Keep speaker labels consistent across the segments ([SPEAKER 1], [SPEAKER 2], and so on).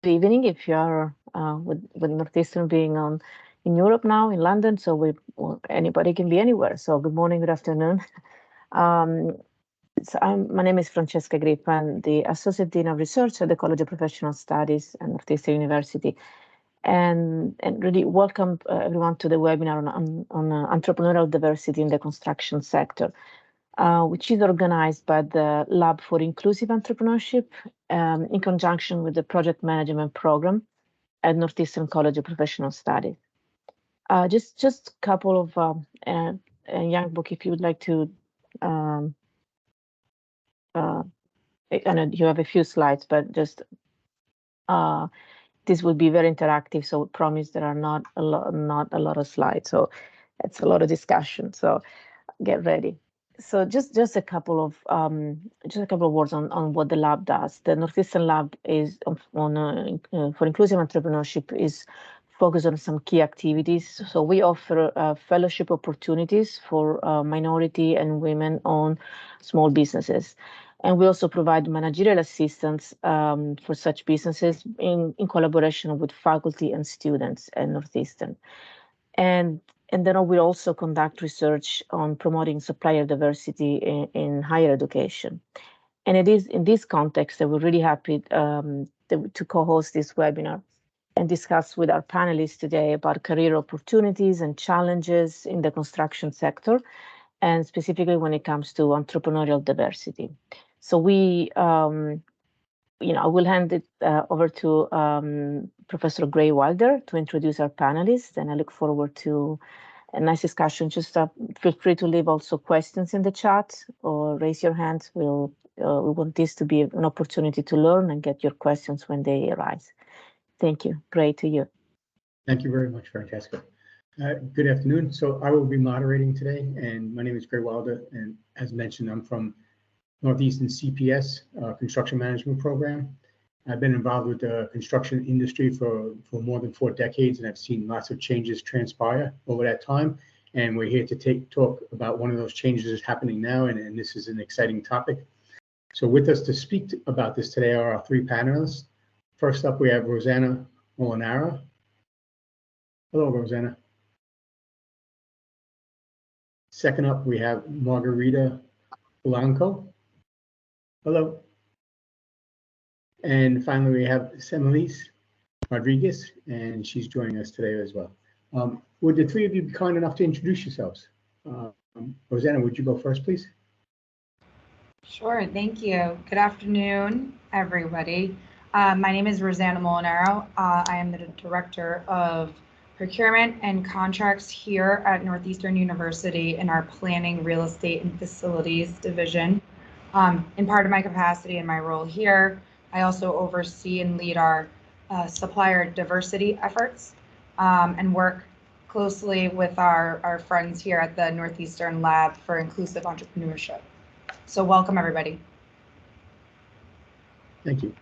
[SPEAKER 1] evening if you are with Northeastern being on in Europe now in London. So anybody can be anywhere. So good morning, good afternoon. Um, my name is Francesca Grippa. I'm the Associate Dean of Research at the College of Professional Studies at Northeastern University. And really welcome everyone to the webinar on entrepreneurial diversity in the construction sector, which is organized by the Lab for Inclusive Entrepreneurship in conjunction with the Project Management Program at Northeastern College of Professional Studies. Just a couple of young book, if you would like to. Um, I know you have a few slides, but just this will be very interactive. So we promise there are not a lot of slides. So it's a lot of discussion. So get ready. So just a couple of words on what the lab does. The Northeastern Lab is for inclusive entrepreneurship is focused on some key activities. So we offer fellowship opportunities for minority and women-owned small businesses. And we also provide managerial assistance for such businesses in collaboration with faculty and students at Northeastern. And then we also conduct research on promoting supplier diversity in higher education. And it is in this context that we're really happy to co-host this webinar and discuss with our panelists today about career opportunities and challenges in the construction sector, and specifically when it comes to entrepreneurial diversity. So I will hand it over to Professor Gray Wilder to introduce our panelists, and I look forward to a nice discussion. Just feel free to leave also questions in the chat or raise your hands. We want this to be an opportunity to learn and get your questions when they arise. Thank you. Gray, to you.
[SPEAKER 2] Thank you very much, Francesca. Good afternoon. So I will be moderating today, and my name is Gray Wilder, and as mentioned, I'm from Northeastern CPS construction management program. I've been involved with the construction industry for more than 4 decades, and I've seen lots of changes transpire over that time. And we're here to talk about one of those changes that's happening now, and this is an exciting topic. So with us to speak about this today are our 3 panelists. First up, we have Rosanna Molinaro. Hello, Rosanna. Second up, we have Margarita Blanco. Hello. And finally, we have Semilis Rodriguez, and she's joining us today as well. Would the 3 of you be kind enough to introduce yourselves? Rosanna, would you go first, please?
[SPEAKER 3] Sure, thank you. Good afternoon, everybody. My name is Rosanna Molinaro. I am the Director of Procurement and Contracts here at Northeastern University in our Planning, Real Estate, and Facilities Division. In part of my capacity and my role here, I also oversee and lead our supplier diversity efforts and work closely with our friends here at the Northeastern Lab for Inclusive Entrepreneurship. So welcome, everybody.
[SPEAKER 2] Thank you.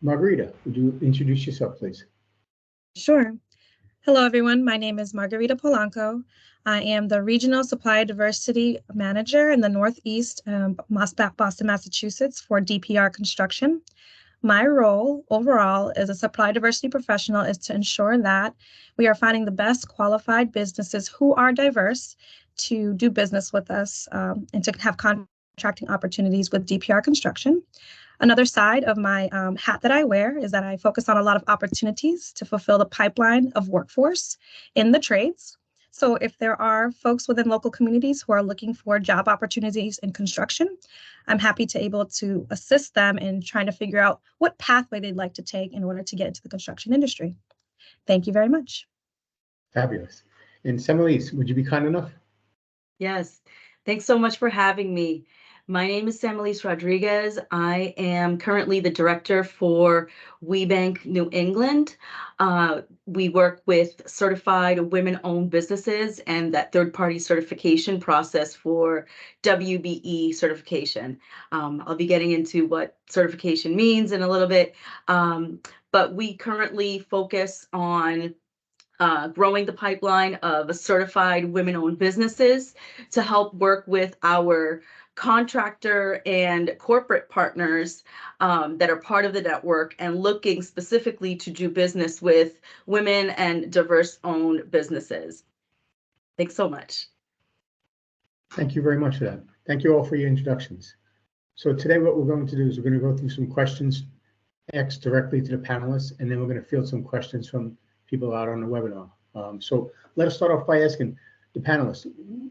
[SPEAKER 2] Margarita, would you introduce yourself, please?
[SPEAKER 4] Sure. Hello, everyone. My name is Margarita Polanco. I am the Regional Supply Diversity Manager in the Northeast, Boston, Massachusetts for DPR Construction. My role overall as a supply diversity professional is to ensure that we are finding the best qualified businesses who are diverse to do business with us and to have contracting opportunities with DPR Construction. Another side of my hat that I wear is that I focus on a lot of opportunities to fulfill the pipeline of workforce in the trades. So if there are folks within local communities who are looking for job opportunities in construction, I'm happy to able to assist them in trying to figure out what pathway they'd like to take in order to get into the construction industry. Thank you very much.
[SPEAKER 2] Fabulous. And Semilis, would you be kind enough?
[SPEAKER 5] Yes, thanks so much for having me. My name is Semilis Rodriguez. I am currently the director for WeBank New England. We work with certified women-owned businesses and that third-party certification process for WBE certification. I'll be getting into what certification means in a little bit, but we currently focus on growing the pipeline of certified women-owned businesses to help work with our contractor and corporate partners that are part of the network and looking specifically to do business with women and diverse-owned businesses. Thanks so much.
[SPEAKER 2] Thank you very much for that. Thank you all for your introductions. So today what we're going to do is we're going to go through some questions asked directly to the panelists, and then we're going to field some questions from people out on the webinar. So let us start off by asking the panelists,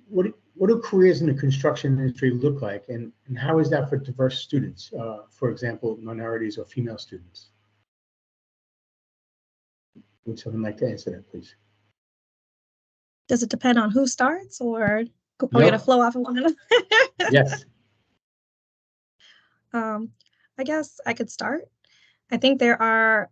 [SPEAKER 2] what do careers in the construction industry look like, and how is that for diverse students, for example, minorities or female students? Would someone like to answer that, please?
[SPEAKER 4] Does it depend on who starts, or are we going to flow off of one another?
[SPEAKER 2] Yes.
[SPEAKER 4] I guess I could start. I think there are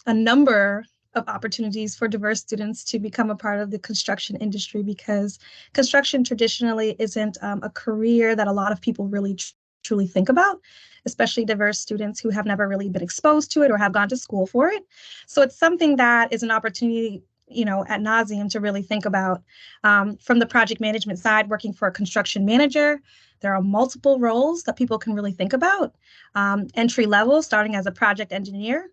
[SPEAKER 4] a number of opportunities for diverse students to become a part of the construction industry, because construction traditionally isn't a career that a lot of people really truly think about, especially diverse students who have never really been exposed to it or have gone to school for it. So it's something that is an opportunity, ad nauseum to really think about. From the project management side, working for a construction manager, there are multiple roles that people can really think about. Entry level, starting as a project engineer,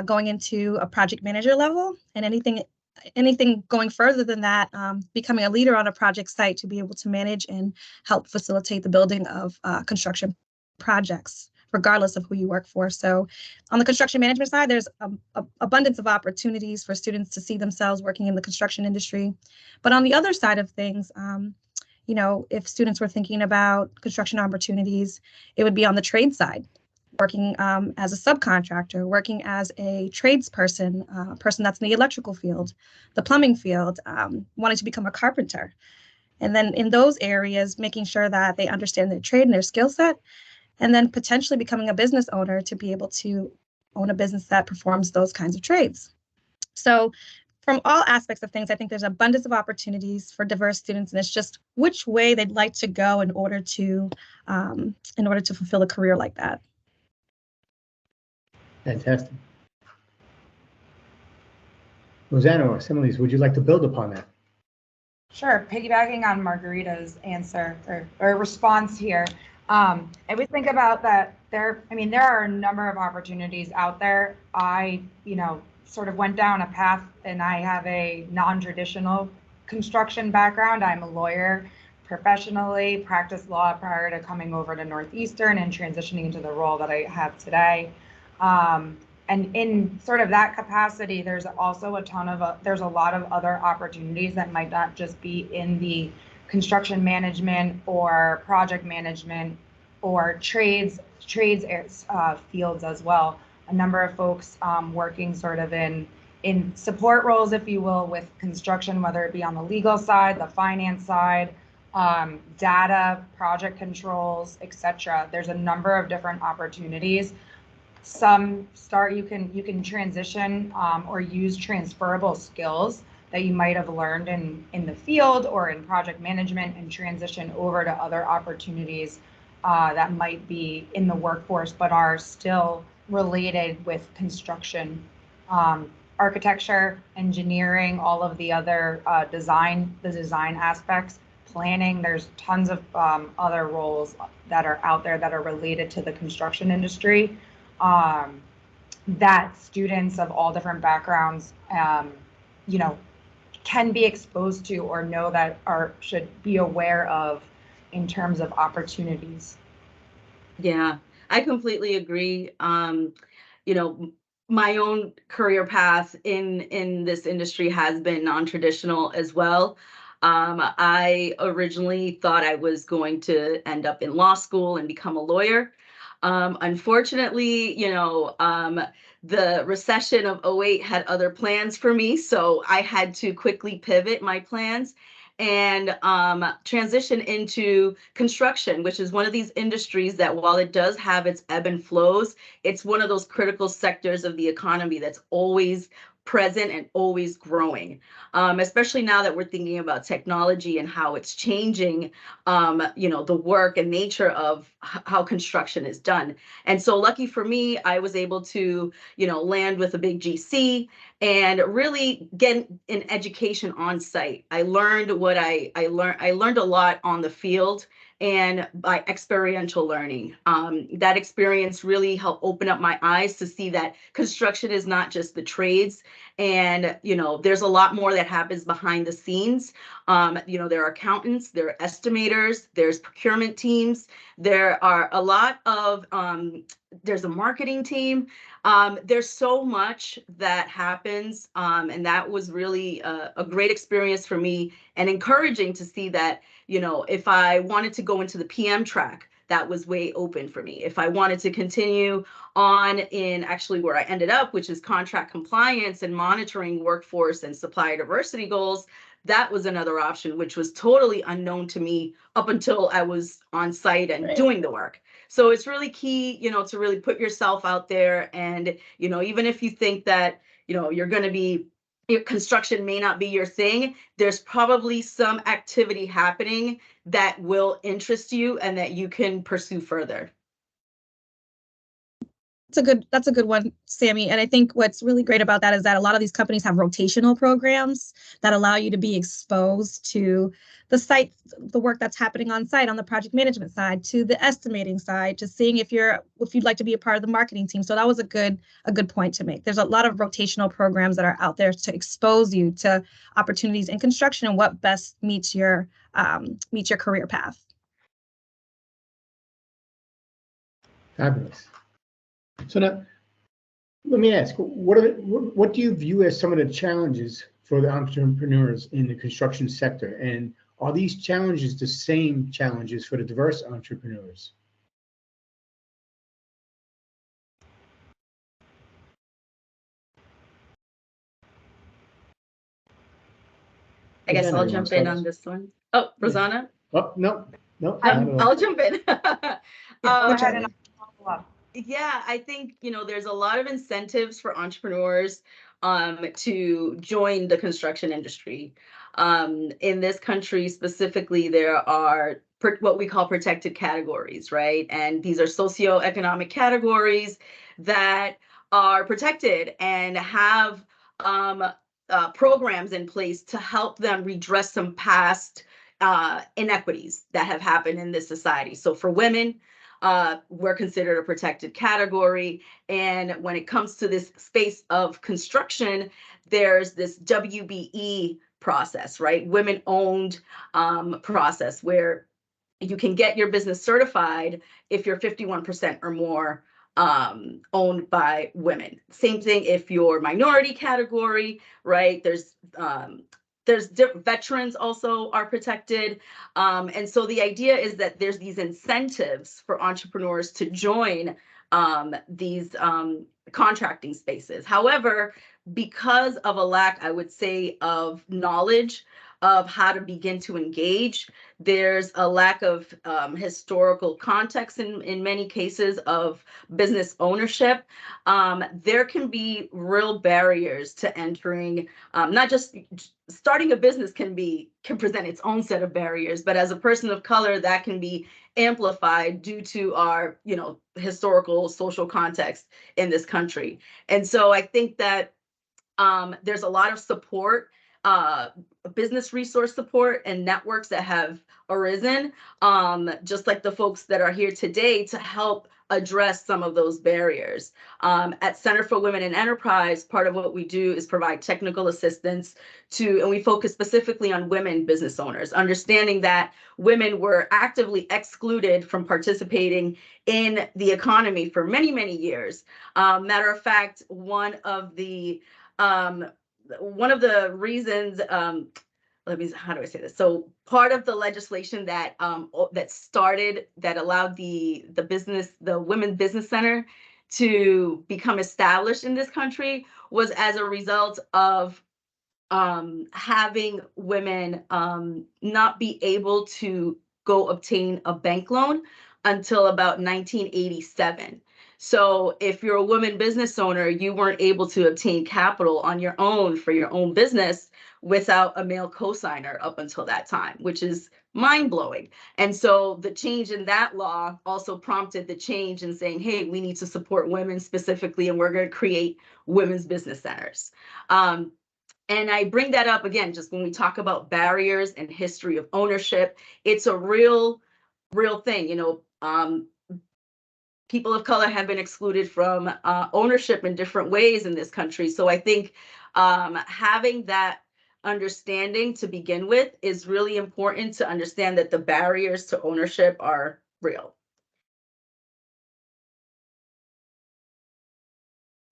[SPEAKER 4] going into a project manager level, and anything going further than that, becoming a leader on a project site to be able to manage and help facilitate the building of construction projects, regardless of who you work for. So on the construction management side, there's an abundance of opportunities for students to see themselves working in the construction industry. But on the other side of things, if students were thinking about construction opportunities, it would be on the trade side, working as a subcontractor, working as a tradesperson, a person that's in the electrical field, the plumbing field, wanting to become a carpenter. And then in those areas, making sure that they understand their trade and their skill set, and then potentially becoming a business owner to be able to own a business that performs those kinds of trades. So from all aspects of things, I think there's abundance of opportunities for diverse students, and it's just which way they'd like to go in order to fulfill a career like that.
[SPEAKER 2] Fantastic. Rosanna or Similes, would you like to build upon that?
[SPEAKER 3] Sure. Piggybacking on Margarita's answer or response here, I would think about that there are a number of opportunities out there. I, sort of went down a path, and I have a non-traditional construction background. I'm a lawyer professionally, practiced law prior to coming over to Northeastern and transitioning into the role that I have today. And in sort of that capacity, there's also there's a lot of other opportunities that might not just be in the construction management or project management or trades fields as well. A number of folks working sort of in support roles, if you will, with construction, whether it be on the legal side, the finance side, data, project controls, etc. There's a number of different opportunities. Some you can transition or use transferable skills that you might have learned in the field or in project management and transition over to other opportunities that might be in the workforce but are still related with construction, architecture, engineering, all of the other design aspects, planning. There's tons of other roles that are out there that are related to the construction industry that students of all different backgrounds, can be exposed to or know that should be aware of in terms of opportunities.
[SPEAKER 5] Yeah, I completely agree. My own career path in this industry has been non-traditional as well. I originally thought I was going to end up in law school and become a lawyer. Unfortunately, the recession of 2008 had other plans for me, so I had to quickly pivot my plans and transition into construction, which is one of these industries that, while it does have its ebb and flows, it's one of those critical sectors of the economy that's always present and always growing, especially now that we're thinking about technology and how it's changing, the work and nature of how construction is done. And so lucky for me, I was able to, land with a big GC and really get an education on site. I learned what I learned a lot on the field and by experiential learning. That experience really helped open up my eyes to see that construction is not just the trades, and there's a lot more that happens behind the scenes. There are accountants, there are estimators, there's procurement teams, there are a lot of there's a marketing team. There's so much that happens, and that was really a great experience for me, and encouraging to see that, if I wanted to go into the PM track, that was way open for me. If I wanted to continue on in actually where I ended up, which is contract compliance and monitoring workforce and supplier diversity goals, that was another option, which was totally unknown to me up until I was on site and doing the work. So it's really key, to really put yourself out there. And, even if you think that, you're going to be, construction may not be your thing, there's probably some activity happening that will interest you and that you can pursue further.
[SPEAKER 4] That's a good one, Sammy. And I think what's really great about that is that a lot of these companies have rotational programs that allow you to be exposed to the site, the work that's happening on site, on the project management side, to the estimating side, to seeing if you'd like to be a part of the marketing team. So that was a good point to make. There's a lot of rotational programs that are out there to expose you to opportunities in construction and what best meets your career path.
[SPEAKER 2] Fabulous. So now, let me ask, what do you view as some of the challenges for the entrepreneurs in the construction sector? And are these challenges the same challenges for the diverse entrepreneurs?
[SPEAKER 5] I guess I'll jump in on this one. Oh, Rosanna?
[SPEAKER 2] Oh, no.
[SPEAKER 5] I'll jump in.
[SPEAKER 3] Go ahead and I'll follow up.
[SPEAKER 5] Yeah, I think, there's a lot of incentives for entrepreneurs to join the construction industry. In this country specifically, there are what we call protected categories, right? And these are socioeconomic categories that are protected and have programs in place to help them redress some past inequities that have happened in this society. So for women, we're considered a protected category. And when it comes to this space of construction, there's this WBE process, right? Women-owned process where you can get your business certified if you're 51% or more owned by women. Same thing if you're minority category, right? There's veterans also are protected. And so the idea is that there's these incentives for entrepreneurs to join these contracting spaces. However, because of a lack, I would say, of knowledge of how to begin to engage, there's a lack of historical context in many cases of business ownership. There can be real barriers to entering, not just starting a business can present its own set of barriers, but as a person of color, that can be amplified due to our, historical social context in this country. And so I think that there's a lot of support, business resource support and networks that have arisen, just like the folks that are here today, to help address some of those barriers. At Center for Women in Enterprise, part of what we do is provide technical assistance and we focus specifically on women business owners, understanding that women were actively excluded from participating in the economy for many, many years. Matter of fact, one of the reasons, how do I say this? So part of the legislation that allowed the Women's Business Center to become established in this country was as a result of having women not be able to go obtain a bank loan until about 1987. So if you're a woman business owner, you weren't able to obtain capital on your own for your own business without a male cosigner up until that time, which is mind-blowing. And so the change in that law also prompted the change in saying, hey, we need to support women specifically, and we're going to create women's business centers. And I bring that up again, just when we talk about barriers and history of ownership, it's a real real thing. People of color have been excluded from ownership in different ways in this country. So I think having that understanding to begin with is really important, to understand that the barriers to ownership are real.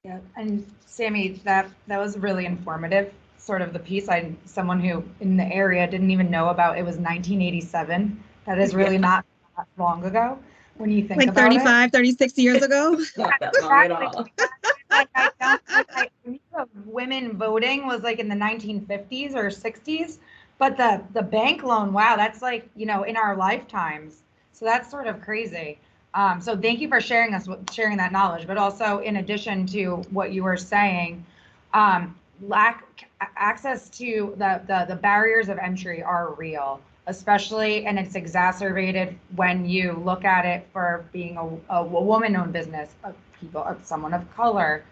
[SPEAKER 3] Yeah, and Sammy, that was really informative. Sort of the piece, someone who in the area didn't even know about. It was 1987. That is really not that long ago when you think
[SPEAKER 4] like
[SPEAKER 3] about
[SPEAKER 4] 35, 36 years ago.
[SPEAKER 5] Not that long at all.
[SPEAKER 3] Like I knew of women voting was like in the 1950s or 60s, but the bank loan, wow, that's like, in our lifetimes. So that's sort of crazy. So thank you for sharing that knowledge, but also in addition to what you were saying, access to the barriers of entry are real, especially, and it's exacerbated when you look at it for being a woman-owned business, someone of color,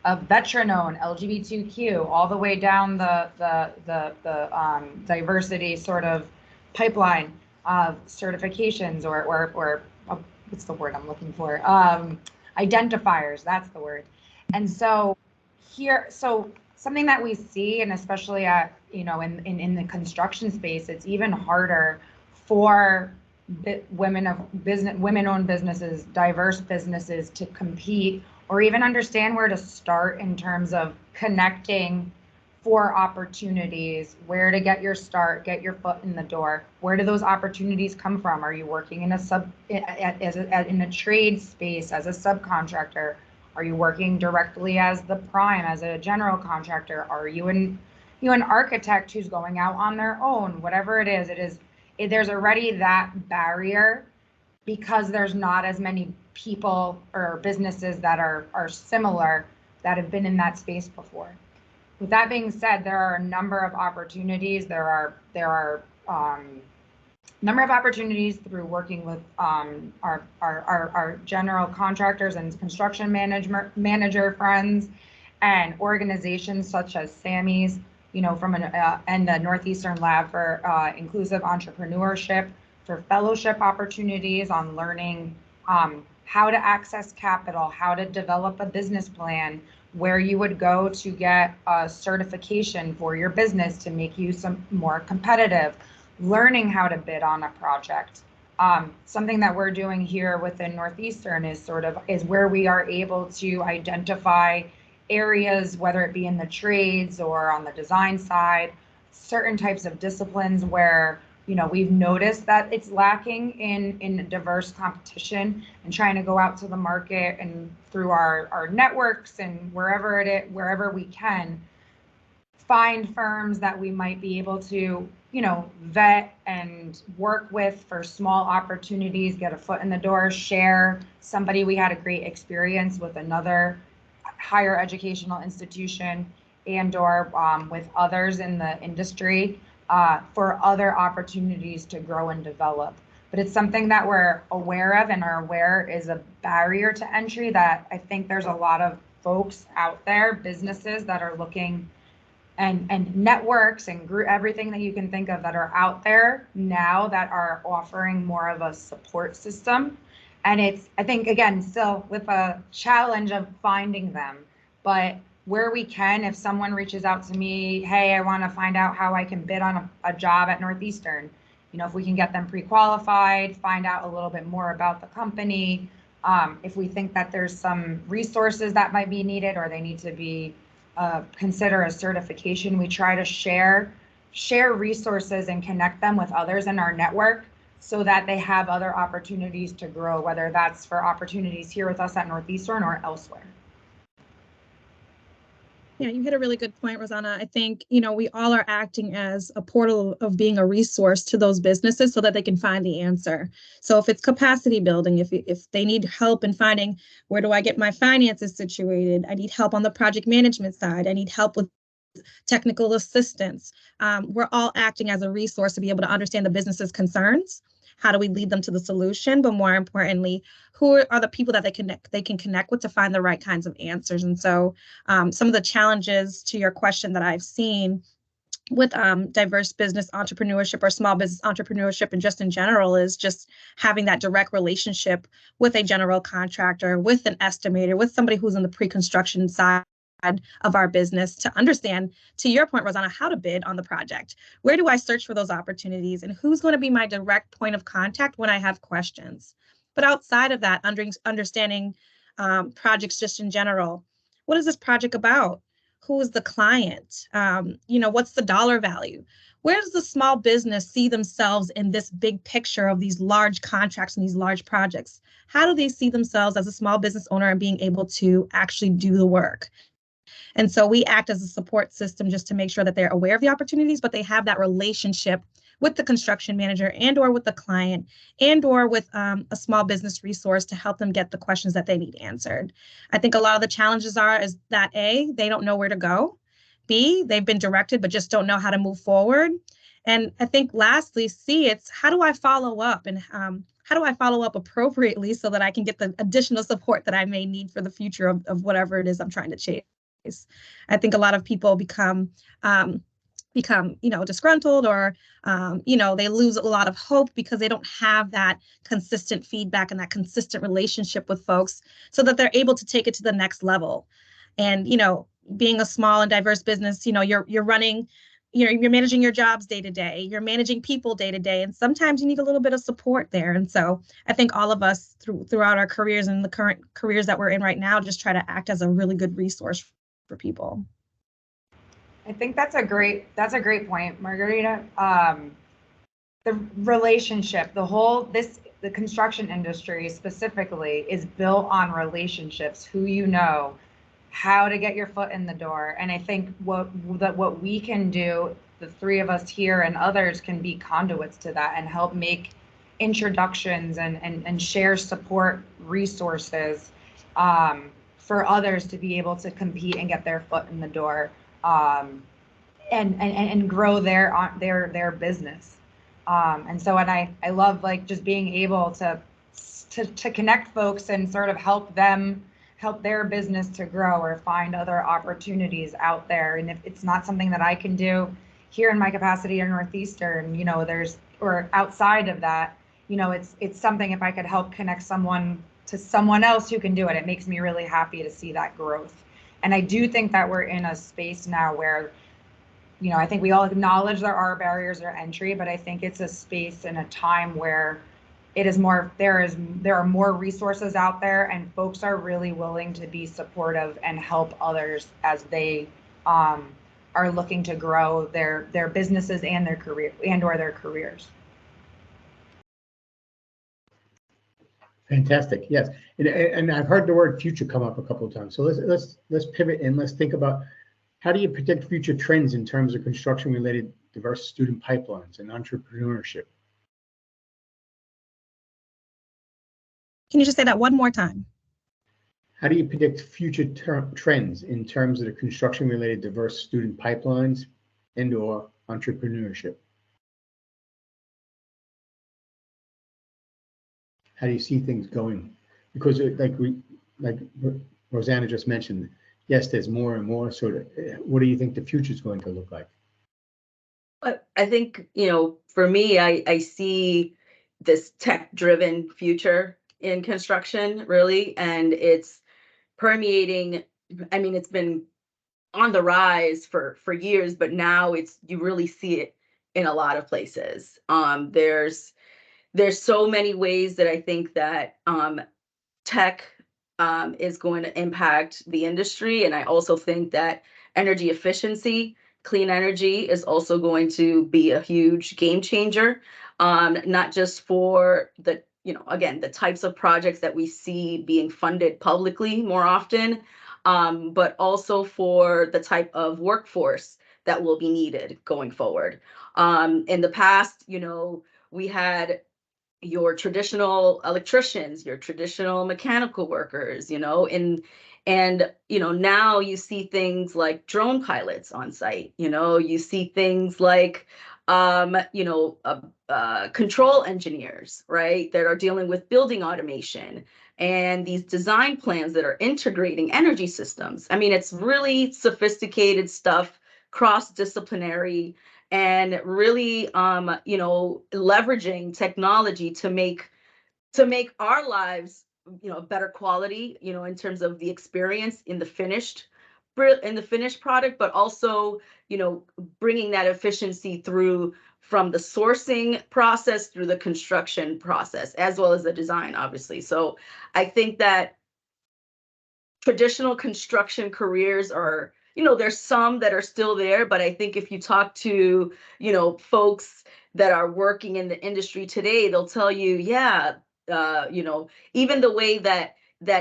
[SPEAKER 3] a veteran-owned, LGBTQ, all the way down the diversity sort of pipeline of certifications or what's the word I'm looking for? Identifiers, that's the word. And so something that we see, and especially at, in the construction space, it's even harder for women-owned businesses, diverse businesses to compete or even understand where to start in terms of connecting for opportunities, where to get your start, get your foot in the door. Where do those opportunities come from? Are you working in in a trade space as a subcontractor? Are you working directly as the prime, as a general contractor? Are you an architect who's going out on their own? Whatever it is, there's already that barrier because there's not as many people or businesses that are similar that have been in that space before. With that being said, there are a number of opportunities. There are number of opportunities through working with our general contractors and construction manager friends and organizations such as Sammy's, from and the Northeastern Lab for Inclusive Entrepreneurship, for fellowship opportunities on learning how to access capital, how to develop a business plan, where you would go to get a certification for your business to make you some more competitive, learning how to bid on a project. Something that we're doing here within Northeastern is where we are able to identify areas, whether it be in the trades or on the design side, certain types of disciplines where we've noticed that it's lacking in diverse competition, and trying to go out to the market and through our networks and wherever we can find firms that we might be able to vet and work with for small opportunities, get a foot in the door, share somebody we had a great experience with another higher educational institution and or with others in the industry for other opportunities to grow and develop. But it's something that we're aware of and are aware is a barrier to entry that I think there's a lot of folks out there, businesses that are looking and networks and everything that you can think of that are out there now that are offering more of a support system. And it's, I think, again, still with a challenge of finding them, but where we can, if someone reaches out to me, hey, I want to find out how I can bid on a job at Northeastern, if we can get them pre-qualified, find out a little bit more about the company, if we think that there's some resources that might be needed or they need to be consider a certification, we try to share resources and connect them with others in our network so that they have other opportunities to grow, whether that's for opportunities here with us at Northeastern or elsewhere.
[SPEAKER 4] Yeah, you hit a really good point, Rosanna. I think, we all are acting as a portal of being a resource to those businesses so that they can find the answer. So if it's capacity building, if they need help in finding where do I get my finances situated, I need help on the project management side, I need help with technical assistance. We're all acting as a resource to be able to understand the business's concerns. How do we lead them to the solution? But more importantly, who are the people that they can connect with to find the right kinds of answers? And so some of the challenges to your question that I've seen with diverse business entrepreneurship or small business entrepreneurship and just in general is just having that direct relationship with a general contractor, with an estimator, with somebody who's in the pre-construction side of our business to understand, to your point, Rosanna, how to bid on the project. Where do I search for those opportunities and who's going to be my direct point of contact when I have questions? But outside of that, understanding projects just in general, what is this project about? Who is the client? What's the dollar value? Where does the small business see themselves in this big picture of these large contracts and these large projects? How do they see themselves as a small business owner and being able to actually do the work? And so we act as a support system just to make sure that they're aware of the opportunities, but they have that relationship with the construction manager and or with the client and or with a small business resource to help them get the questions that they need answered. I think a lot of the challenges is that A, they don't know where to go. B, they've been directed but just don't know how to move forward. And I think lastly, C, it's how do I follow up and how do I follow up appropriately so that I can get the additional support that I may need for the future of whatever it is I'm trying to chase. I think a lot of people become disgruntled or they lose a lot of hope because they don't have that consistent feedback and that consistent relationship with folks so that they're able to take it to the next level. And being a small and diverse business, you're running, you're managing your jobs day to day, you're managing people day to day, and sometimes you need a little bit of support there. And so I think all of us throughout our careers and the current careers that we're in right now just try to act as a really good resource for people.
[SPEAKER 3] I think that's a great point, Margarita. The relationship, the construction industry specifically is built on relationships, who you know, how to get your foot in the door. And I think what we can do, the three of us here and others can be conduits to that and help make introductions and share support resources for others to be able to compete and get their foot in the door and grow their business. And I love just being able to connect folks and sort of help their business to grow or find other opportunities out there. And if it's not something that I can do here in my capacity in Northeastern, or outside of that, it's something if I could help connect someone to someone else who can do it, it makes me really happy to see that growth. And I do think that we're in a space now where, I think we all acknowledge there are barriers to entry, but I think it's a space and a time where it is more, there are more resources out there and folks are really willing to be supportive and help others as they are looking to grow their businesses and their career or their careers.
[SPEAKER 2] Fantastic. Yes, and I've heard the word future come up a couple of times. So let's pivot and let's think about how do you predict future trends in terms of construction-related diverse student pipelines and entrepreneurship?
[SPEAKER 4] Can you just say that one more time?
[SPEAKER 2] How do you predict future trends in terms of the construction-related diverse student pipelines and/or entrepreneurship? How do you see things going? Because like Rosanna just mentioned, yes, there's more and more. So what do you think the future is going to look like?
[SPEAKER 5] I think, for me, I see this tech-driven future in construction, really, and it's permeating. I mean, it's been on the rise for years, but now you really see it in a lot of places. There's so many ways that I think that tech is going to impact the industry. And I also think that energy efficiency, clean energy is also going to be a huge game changer, not just for the, again, the types of projects that we see being funded publicly more often, but also for the type of workforce that will be needed going forward. In the past, we had your traditional electricians, your traditional mechanical workers, and now you see things like drone pilots on site, you see things like, control engineers, right, that are dealing with building automation and these design plans that are integrating energy systems. I mean, it's really sophisticated stuff cross-disciplinary, and really, leveraging technology to make our lives, better quality, in terms of the experience in the finished product, but also, bringing that efficiency through from the sourcing process through the construction process, as well as the design, obviously. So I think that traditional construction careers are, there's some that are still there, but I think if you talk to, folks that are working in the industry today, they'll tell you, yeah, even the way that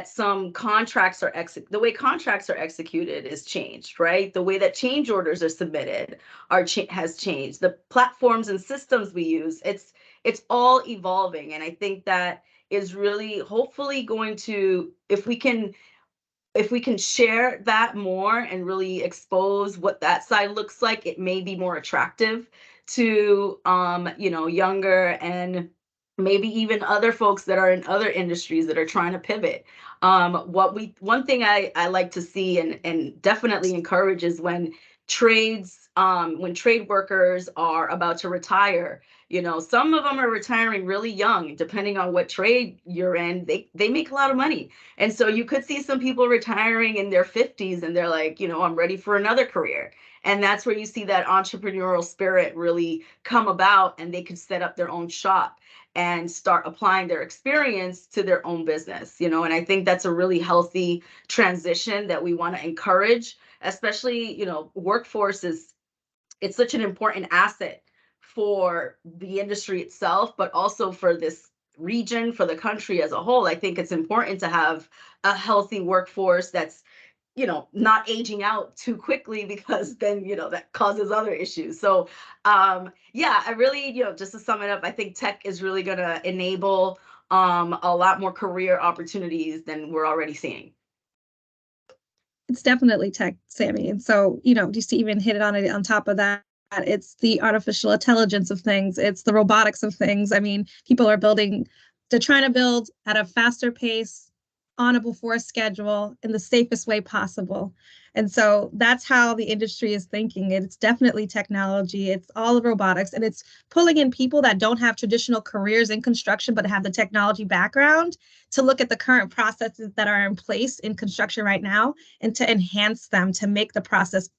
[SPEAKER 5] some contracts are the way contracts are executed is changed, right? The way that change orders are submitted has changed. The platforms and systems we use, it's all evolving, and I think that is really hopefully going to, if we can share that more and really expose what that side looks like, it may be more attractive to younger and maybe even other folks that are in other industries that are trying to pivot. One thing I like to see and definitely encourage is when trade workers are about to retire. Some of them are retiring really young, depending on what trade you're in. They make a lot of money. And so you could see some people retiring in their 50s and they're like, I'm ready for another career. And that's where you see that entrepreneurial spirit really come about, and they could set up their own shop and start applying their experience to their own business, and I think that's a really healthy transition that we want to encourage, especially, workforce it's such an important asset for the industry itself, but also for this region, for the country as a whole. I think it's important to have a healthy workforce that's, not aging out too quickly, because then, that causes other issues. So, I really, just to sum it up, I think tech is really going to enable a lot more career opportunities than we're already seeing.
[SPEAKER 4] It's definitely tech, Sammy. And so, just to even hit it on top of that, it's the artificial intelligence of things. It's the robotics of things. I mean, they're trying to build at a faster pace, on a before schedule, in the safest way possible. And so that's how the industry is thinking. It's definitely technology. It's all of robotics, and it's pulling in people that don't have traditional careers in construction, but have the technology background to look at the current processes that are in place in construction right now and to enhance them, to make the process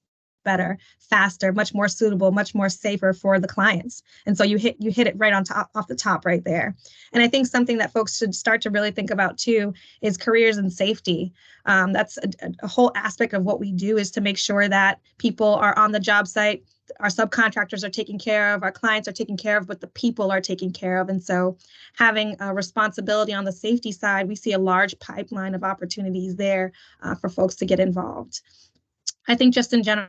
[SPEAKER 4] better, faster, much more suitable, much more safer for the clients. And so you hit it right off the top right there. And I think something that folks should start to really think about too is careers and safety. That's a whole aspect of what we do, is to make sure that people are on the job site, our subcontractors are taken care of, our clients are taken care of, but the people are taken care of. And so having a responsibility on the safety side, we see a large pipeline of opportunities there for folks to get involved. I think just in general,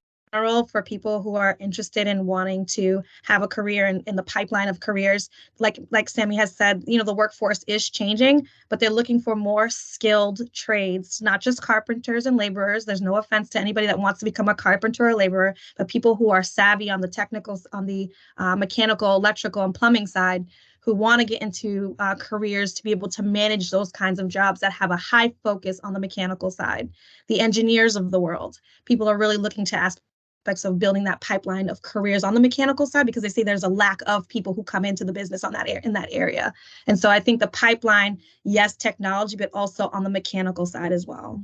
[SPEAKER 4] for people who are interested in wanting to have a career in the pipeline of careers, like Sammy has said, the workforce is changing, but they're looking for more skilled trades, not just carpenters and laborers. There's no offense to anybody that wants to become a carpenter or laborer, but people who are savvy on the technicals, on the mechanical, electrical, and plumbing side, who want to get into careers to be able to manage those kinds of jobs that have a high focus on the mechanical side. The engineers of the world, people are really looking to aspects of building that pipeline of careers on the mechanical side, because they see there's a lack of people who come into the business in that area. And so I think the pipeline, yes, technology, but also on the mechanical side as well.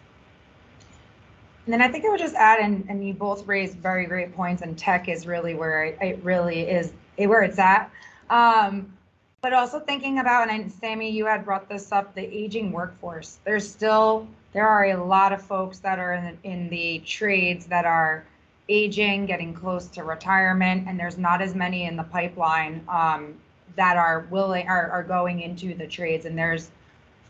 [SPEAKER 3] And then I think I would just add, and you both raised very great points, and tech is really where it really is where it's at. But also thinking about, and Sammy, you had brought this up, the aging workforce. There are a lot of folks that are in the trades that are aging, getting close to retirement, and there's not as many in the pipeline that are going into the trades. And there's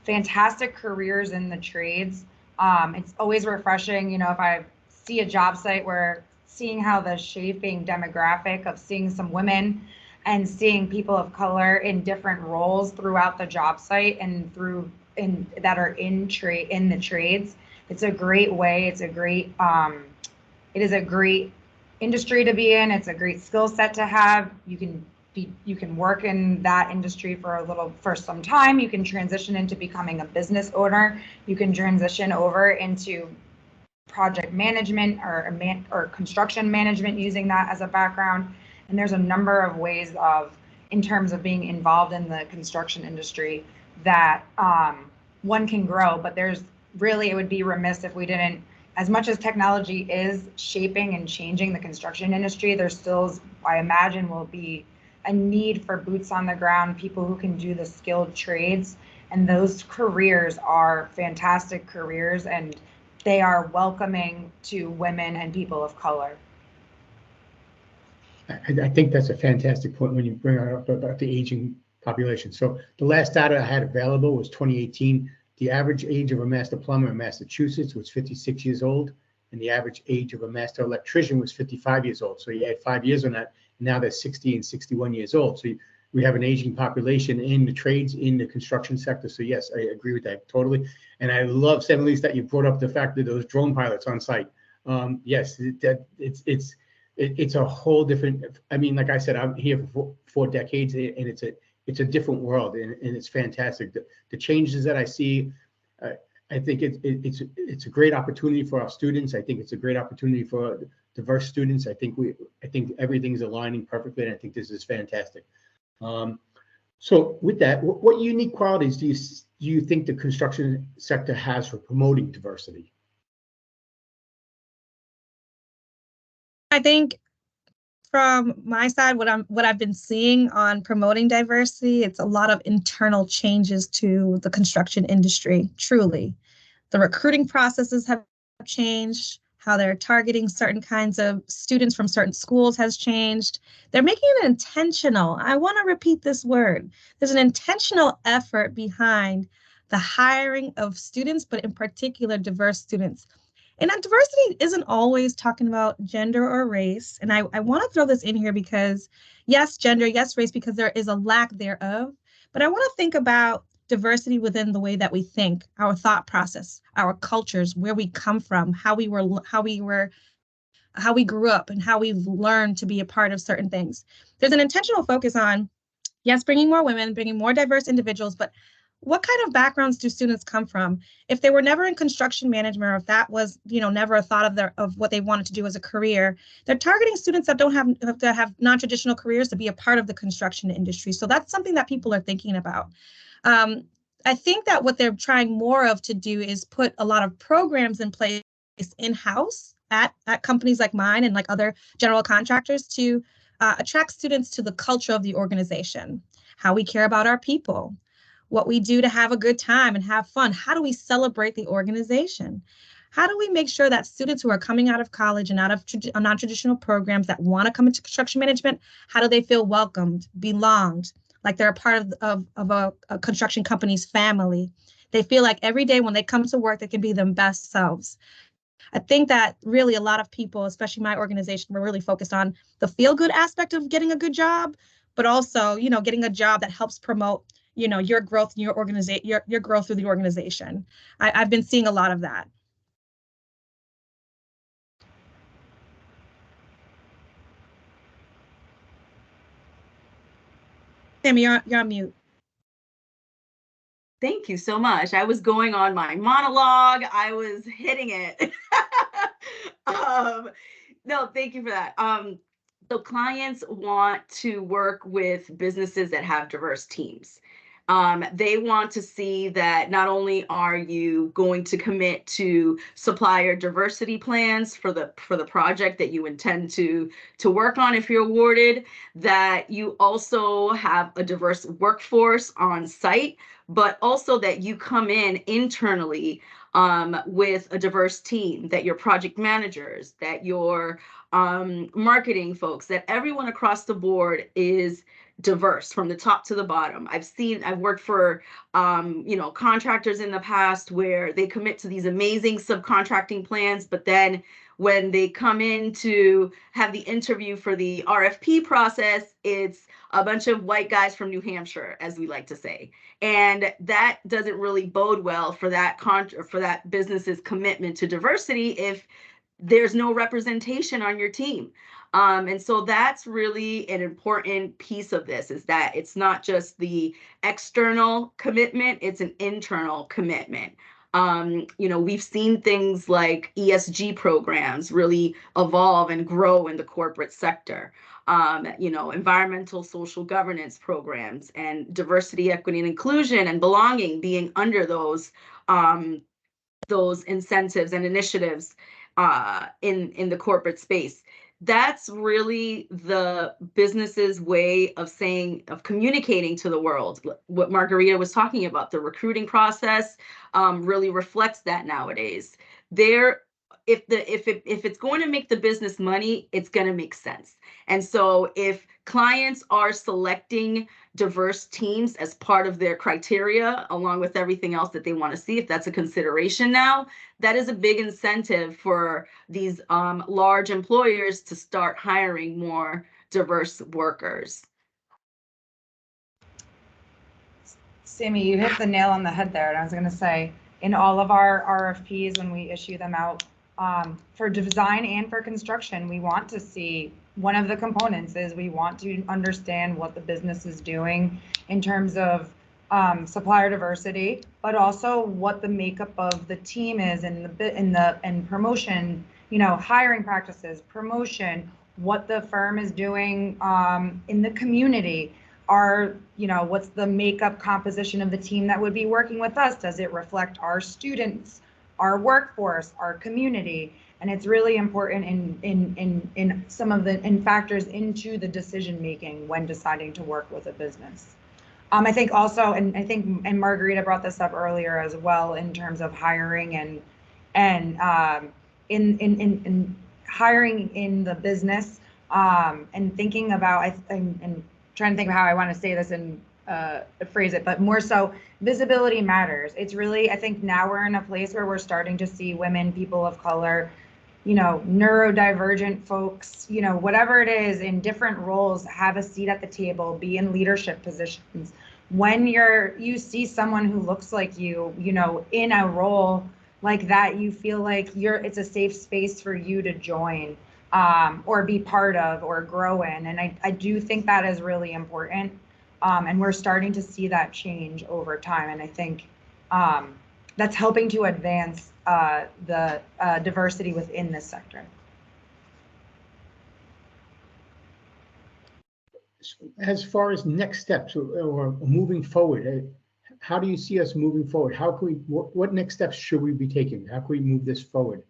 [SPEAKER 3] fantastic careers in the trades. It's always refreshing, if I see a job site where seeing how the shaping demographic of seeing some women and seeing people of color in different roles throughout the job site and that are in the trades. It's a great way. It is a great industry to be in. It's a great skill set to have. You can work in that industry for some time. You can transition into becoming a business owner. You can transition over into project management or construction management using that as a background. And there's a number of ways in terms of being involved in the construction industry that one can grow, but there's really, it would be remiss if we didn't, as much as technology is shaping and changing the construction industry, there still, I imagine, will be a need for boots on the ground, people who can do the skilled trades. And those careers are fantastic careers, and they are welcoming to women and people of color.
[SPEAKER 2] I think that's a fantastic point when you bring up about the aging population. So the last data I had available was 2018. The average age of a master plumber in Massachusetts was 56 years old, and the average age of a master electrician was 55 years old. So you add 5 years on that, and now they're 60 and 61 years old. So we have an aging population in the trades, in the construction sector. So yes, I agree with that totally. And I love, Annalise, that you brought up the fact that those drone pilots on site. Yes, it's a whole different. I mean, like I said, I'm here for 4 decades, and it's a different world, and it's fantastic. The changes that I see, I think it's a great opportunity for our students. I think it's a great opportunity for diverse students. I think everything's aligning perfectly, and I think this is fantastic. So with that, what unique qualities do you think the construction sector has for promoting diversity?
[SPEAKER 4] I think from my side, what I've been seeing on promoting diversity, it's a lot of internal changes to the construction industry, truly. The recruiting processes have changed, how they're targeting certain kinds of students from certain schools has changed. They're making it intentional. I want to repeat this word. There's an intentional effort behind the hiring of students, but in particular, diverse students. And that diversity isn't always talking about gender or race. And I want to throw this in here because, yes, gender, yes, race, because there is a lack thereof. But I want to think about diversity within the way that we think, our thought process, our cultures, where we come from, how we grew up, and how we've learned to be a part of certain things. There's an intentional focus on, yes, bringing more women, bringing more diverse individuals, but what kind of backgrounds do students come from? If they were never in construction management, or if that was, never a thought of what they wanted to do as a career, they're targeting students that have non-traditional careers to be a part of the construction industry. So that's something that people are thinking about. I think that what they're trying more of to do is put a lot of programs in place in-house at companies like mine and like other general contractors to attract students to the culture of the organization, how we care about our people, what we do to have a good time and have fun. How do we celebrate the organization? How do we make sure that students who are coming out of college and out of non-traditional programs that want to come into construction management, how do they feel welcomed, belonged, like they're a part of a construction company's family? They feel like every day when they come to work, they can be their best selves. I think that really a lot of people, especially my organization, we're really focused on the feel-good aspect of getting a good job, but also, getting a job that helps promote your growth in your organization, your growth through the organization. I've been seeing a lot of that. Sammy, you're on mute.
[SPEAKER 5] Thank you so much. I was going on my monologue. I was hitting it. No, thank you for that. So clients want to work with businesses that have diverse teams. They want to see that not only are you going to commit to supplier diversity plans for the project that you intend to work on if you're awarded, that you also have a diverse workforce on site, but also that you come in internally with a diverse team, that your project managers, that your marketing folks, that everyone across the board is diverse from the top to the bottom. I've worked for, contractors in the past where they commit to these amazing subcontracting plans, but then when they come in to have the interview for the RFP process, it's a bunch of white guys from New Hampshire, as we like to say. And that doesn't really bode well for that business's commitment to diversity if there's no representation on your team. And so that's really an important piece of this, is that it's not just the external commitment, it's an internal commitment. We've seen things like ESG programs really evolve and grow in the corporate sector. Environmental social governance programs and diversity, equity, and inclusion and belonging being under those incentives and initiatives in the corporate space. That's really the business's way of communicating to the world. What Margarita was talking about, the recruiting process really reflects that nowadays. If it's going to make the business money, it's going to make sense. And so if clients are selecting diverse teams as part of their criteria, along with everything else that they want to see, if that's a consideration now, that is a big incentive for these large employers to start hiring more diverse workers.
[SPEAKER 3] Sammy, you hit the nail on the head there. And I was going to say, in all of our RFPs, when we issue them out, for design and for construction, we want to see, one of the components is we want to understand what the business is doing in terms of supplier diversity, but also what the makeup of the team is and promotion, hiring practices, promotion, what the firm is doing in the community. What's the makeup composition of the team that would be working with us? Does it reflect our students, our workforce, our community? And it's really important in some of the factors into the decision making when deciding to work with a business. I think also, and Margarita brought this up earlier as well, in terms of hiring and in hiring in the business, and thinking about, and trying to think of how I want to say this and phrase it, but more so, visibility matters. It's really, I think now we're in a place where we're starting to see women, people of color, neurodivergent folks, whatever it is, in different roles, have a seat at the table, be in leadership positions. When you see someone who looks like you, in a role like that, you feel like it's a safe space for you to join, or be part of, or grow in. And I do think that is really important. And we're starting to see that change over time. And I think that's helping to advance the diversity within this sector.
[SPEAKER 2] As far as next steps or moving forward, how do you see us moving forward? How can we, what next steps should we be taking? How can we move this forward?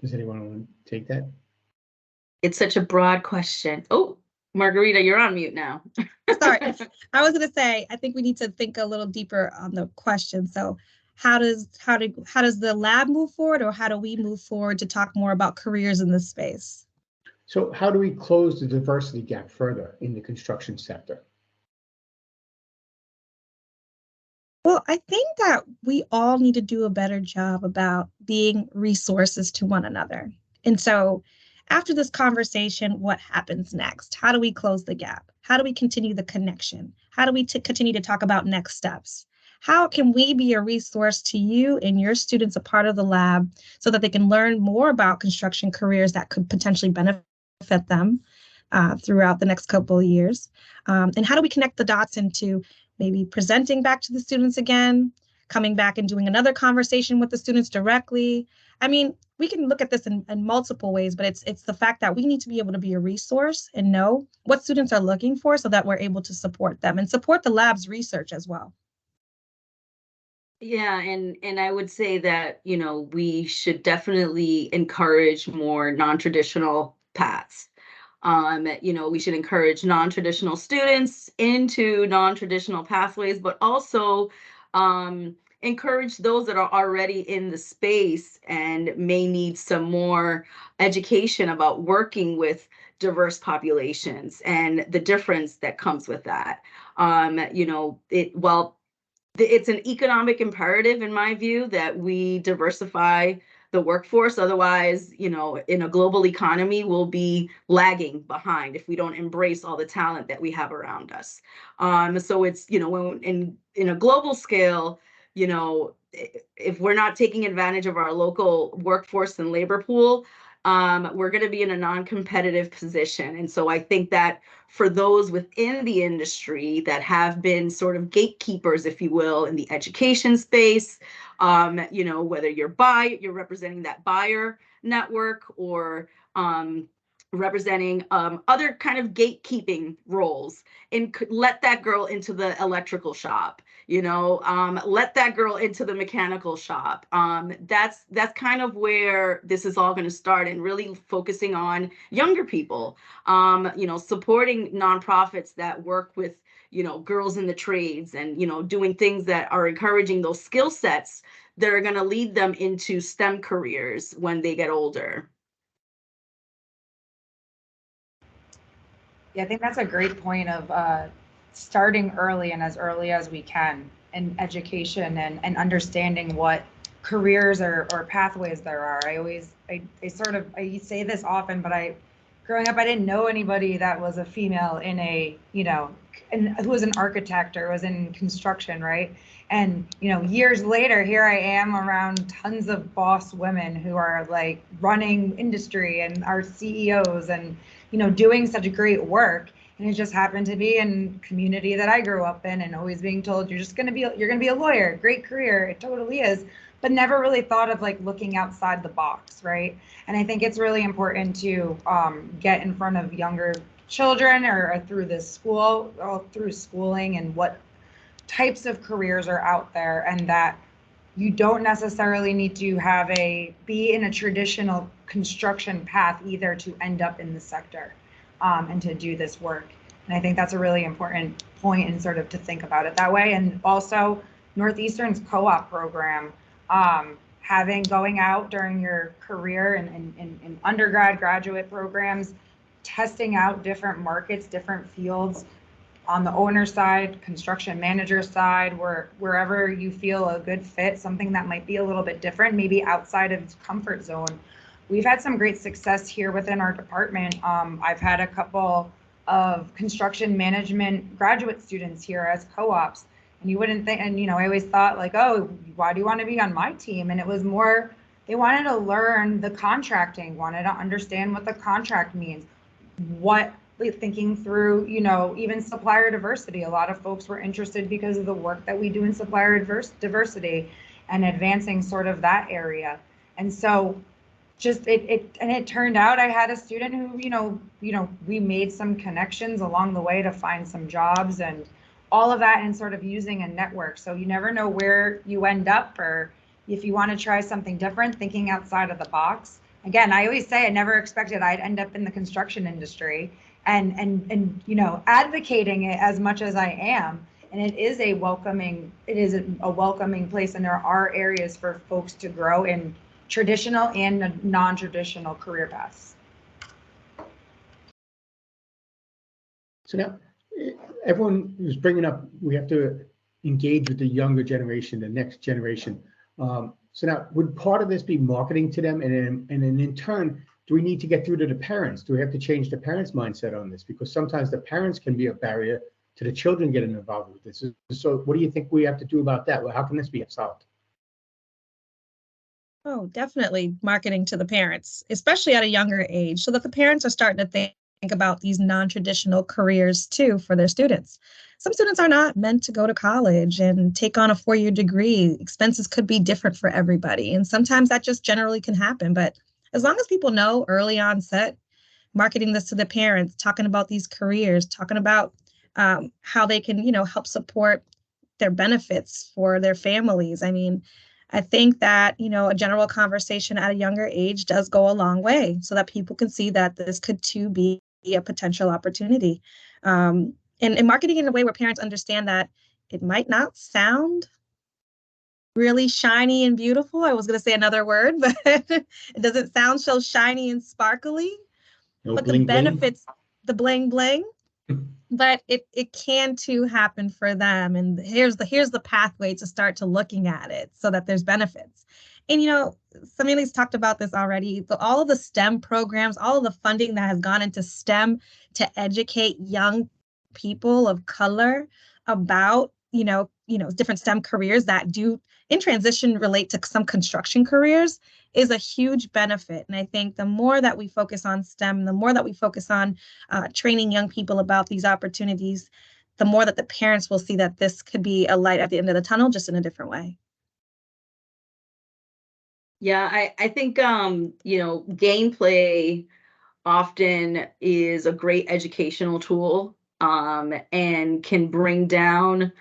[SPEAKER 2] Does anyone want to take that?
[SPEAKER 5] It's such a broad question. Oh, Margarita, you're on mute now.
[SPEAKER 4] Sorry, I was going to say, I think we need to think a little deeper on the question. So how does the lab move forward, or how do we move forward to talk more about careers in this space?
[SPEAKER 2] So how do we close the diversity gap further in the construction sector?
[SPEAKER 4] Well, I think that we all need to do a better job about being resources to one another. And so after this conversation, what happens next? How do we close the gap? How do we continue the connection? How do we continue to talk about next steps? How can we be a resource to you and your students, a part of the lab, so that they can learn more about construction careers that could potentially benefit them throughout the next couple of years? And how do we connect the dots into maybe presenting back to the students again, coming back and doing another conversation with the students directly? I mean, we can look at this in multiple ways, but it's the fact that we need to be able to be a resource and know what students are looking for so that we're able to support them and support the lab's research as well.
[SPEAKER 5] Yeah, and I would say that, we should definitely encourage more non-traditional paths. We should encourage non-traditional students into non-traditional pathways, but also encourage those that are already in the space and may need some more education about working with diverse populations and the difference that comes with that. It's an economic imperative, in my view, that we diversify the workforce. Otherwise, in a global economy, we'll be lagging behind if we don't embrace all the talent that we have around us. So it's, when in a global scale, if we're not taking advantage of our local workforce and labor pool, we're going to be in a non-competitive position. And so I think that for those within the industry that have been sort of gatekeepers, if you will, in the education space, whether you're representing that buyer network, or representing other kind of gatekeeping roles, and let that girl into the electrical shop, let that girl into the mechanical shop. That's kind of where this is all going to start, and really focusing on younger people, supporting nonprofits that work with, girls in the trades, and, doing things that are encouraging those skill sets that are going to lead them into STEM careers when they get older.
[SPEAKER 3] Yeah, I think that's a great point of starting early and as early as we can in education, and understanding what careers or pathways there are. I say this often, but growing up, I didn't know anybody that was a female in who was an architect or was in construction, right? And, years later, here I am around tons of boss women who are like running industry and are CEOs and, doing such great work. And it just happened to be in community that I grew up in, and always being told, you're going to be a lawyer, great career. It totally is, but never really thought of like looking outside the box, right? And I think it's really important to get in front of younger children, or through through schooling, and what types of careers are out there, and that you don't necessarily need to be in a traditional construction path either to end up in the sector, and to do this work. And I think that's a really important point, and sort of to think about it that way. And also Northeastern's co-op program, going out during your career in undergrad, graduate programs, testing out different markets, different fields, on the owner side, construction manager side, wherever you feel a good fit, something that might be a little bit different, maybe outside of its comfort zone. We've had some great success here within our department. I've had a couple of construction management graduate students here as co-ops, and you wouldn't think, and I always thought like, oh, why do you want to be on my team? And it was more, they wanted to learn the contracting, wanted to understand what the contract means, thinking through, even supplier diversity. A lot of folks were interested because of the work that we do in supplier diversity, and advancing sort of that area. And so it turned out I had a student who, we made some connections along the way to find some jobs, and all of that, and sort of using a network. So you never know where you end up, or if you want to try something different, thinking outside of the box. Again, I always say I never expected I'd end up in the construction industry, and advocating it as much as I am. And it is a welcoming place, and there are areas for folks to grow in traditional and non-traditional career paths.
[SPEAKER 2] So now, everyone is bringing up, we have to engage with the younger generation, the next generation. So now, would part of this be marketing to them? And then in turn, do we need to get through to the parents? Do we have to change the parents' mindset on this? Because sometimes the parents can be a barrier to the children getting involved with this. So what do you think we have to do about that? Well, how can this be solved?
[SPEAKER 4] Oh, definitely marketing to the parents, especially at a younger age, so that the parents are starting to think about these non-traditional careers too for their students. Some students are not meant to go to college and take on a 4-year degree. Expenses could be different for everybody, and sometimes that just generally can happen. But as long as people know early onset, marketing this to the parents, talking about these careers, talking about how they can, help support their benefits for their families. I mean, I think that, a general conversation at a younger age does go a long way, so that people can see that this could too be a potential opportunity. And marketing in a way where parents understand that it might not sound really shiny and beautiful. I was going to say another word, but it doesn't sound so shiny and sparkly.
[SPEAKER 2] No
[SPEAKER 4] but
[SPEAKER 2] bling,
[SPEAKER 4] the benefits, the bling bling, but it can too happen for them. And here's the pathway to start to looking at it, so that there's benefits. And Samili's talked about this already. So all of the STEM programs, all of the funding that has gone into STEM to educate young people of color about different STEM careers that do in transition relate to some construction careers is a huge benefit. And I think the more that we focus on STEM, the more that we focus on training young people about these opportunities, the more that the parents will see that this could be a light at the end of the tunnel, just in a different way.
[SPEAKER 5] Yeah, I think, gameplay often is a great educational tool, and can bring down,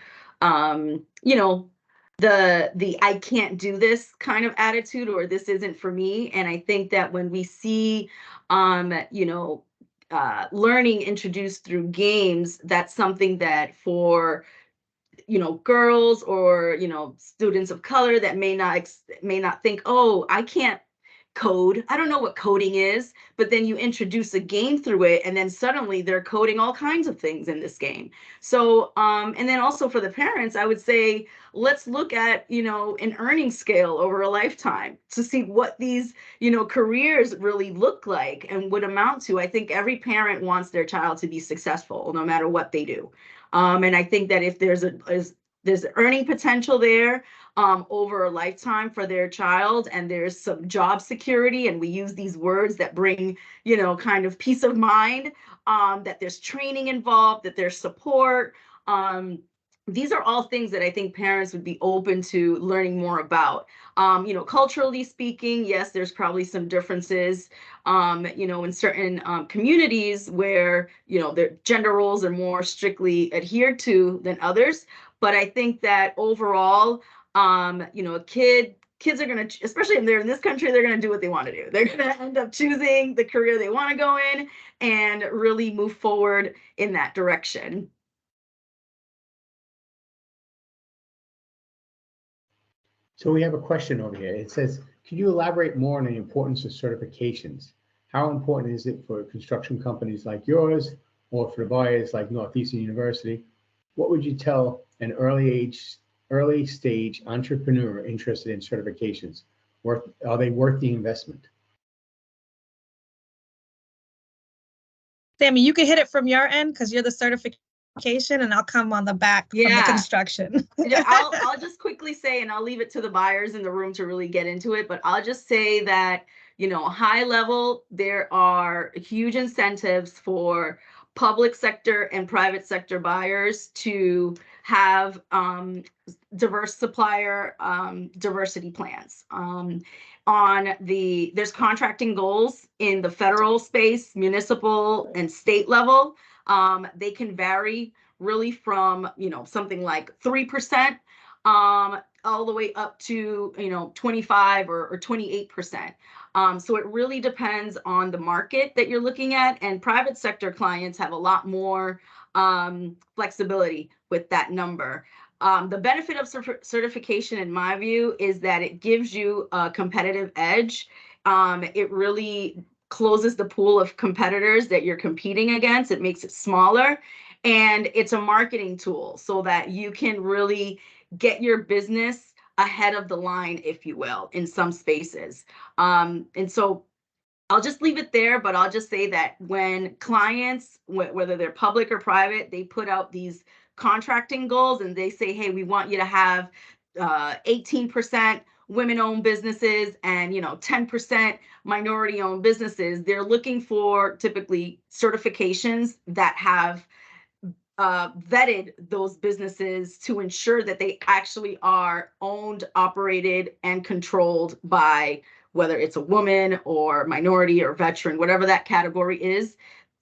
[SPEAKER 5] the I can't do this kind of attitude, or this isn't for me. And I think that when we see, learning introduced through games, that's something that for girls or students of color that may not think, oh, I can't code, I don't know what coding is, but then you introduce a game through it, and then suddenly they're coding all kinds of things in this game. So and then also for the parents, I would say, let's look at an earning scale over a lifetime to see what these careers really look like and would amount to. I think every parent wants their child to be successful no matter what they do. And I think that if there's earning potential there over a lifetime for their child, and there's some job security, and we use these words that bring kind of peace of mind, that there's training involved, that there's support. These are all things that I think parents would be open to learning more about. Culturally speaking, yes, there's probably some differences, in certain communities where, their gender roles are more strictly adhered to than others. But I think that overall, kids are going to, especially if they're in this country, they're going to do what they want to do. They're going to end up choosing the career they want to go in and really move forward in that direction.
[SPEAKER 2] So we have a question over here. It says, can you elaborate more on the importance of certifications? How important is it for construction companies like yours, or for the buyers like Northeastern University? What would you tell an early stage entrepreneur interested in certifications? Are they worth the investment?
[SPEAKER 4] Sammy, you can hit it from your end because you're the certification, and I'll come on the back from the construction.
[SPEAKER 5] Yeah, I'll just quickly say, and I'll leave it to the buyers in the room to really get into it, but I'll just say that, high level, there are huge incentives for public sector and private sector buyers to have diverse supplier diversity plans. There's contracting goals in the federal space, municipal and state level. They can vary really from something like 3% all the way up to 25 or 28%. So it really depends on the market that you're looking at, and private sector clients have a lot more flexibility with that number. The benefit of certification, in my view, is that it gives you a competitive edge. It really closes the pool of competitors that you're competing against. It makes it smaller, and it's a marketing tool so that you can really get your business ahead of the line, if you will, in some spaces. And so I'll just leave it there, but I'll just say that when clients, whether they're public or private, they put out these contracting goals and they say, hey, we want you to have 18% women-owned businesses and 10% minority-owned businesses. They're looking for typically certifications that have vetted those businesses to ensure that they actually are owned, operated, and controlled by, whether it's a woman or minority or veteran, whatever that category is.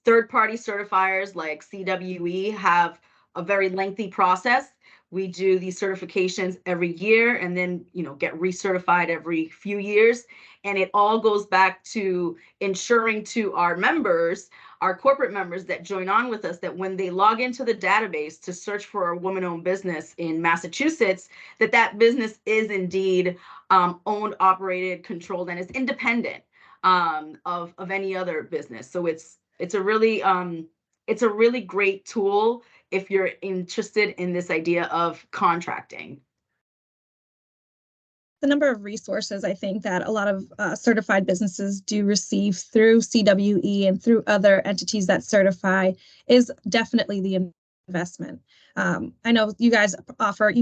[SPEAKER 5] Third-party certifiers like CWE have a very lengthy process. We do these certifications every year and then, get recertified every few years. And it all goes back to ensuring to our members, our corporate members that join on with us, that when they log into the database to search for a woman-owned business in Massachusetts, that business is indeed owned, operated, controlled, and is independent of any other business. So it's a really great tool if you're interested in this idea of contracting.
[SPEAKER 4] The number of resources I think that a lot of certified businesses do receive through CWE and through other entities that certify is definitely the investment. I know you guys offer,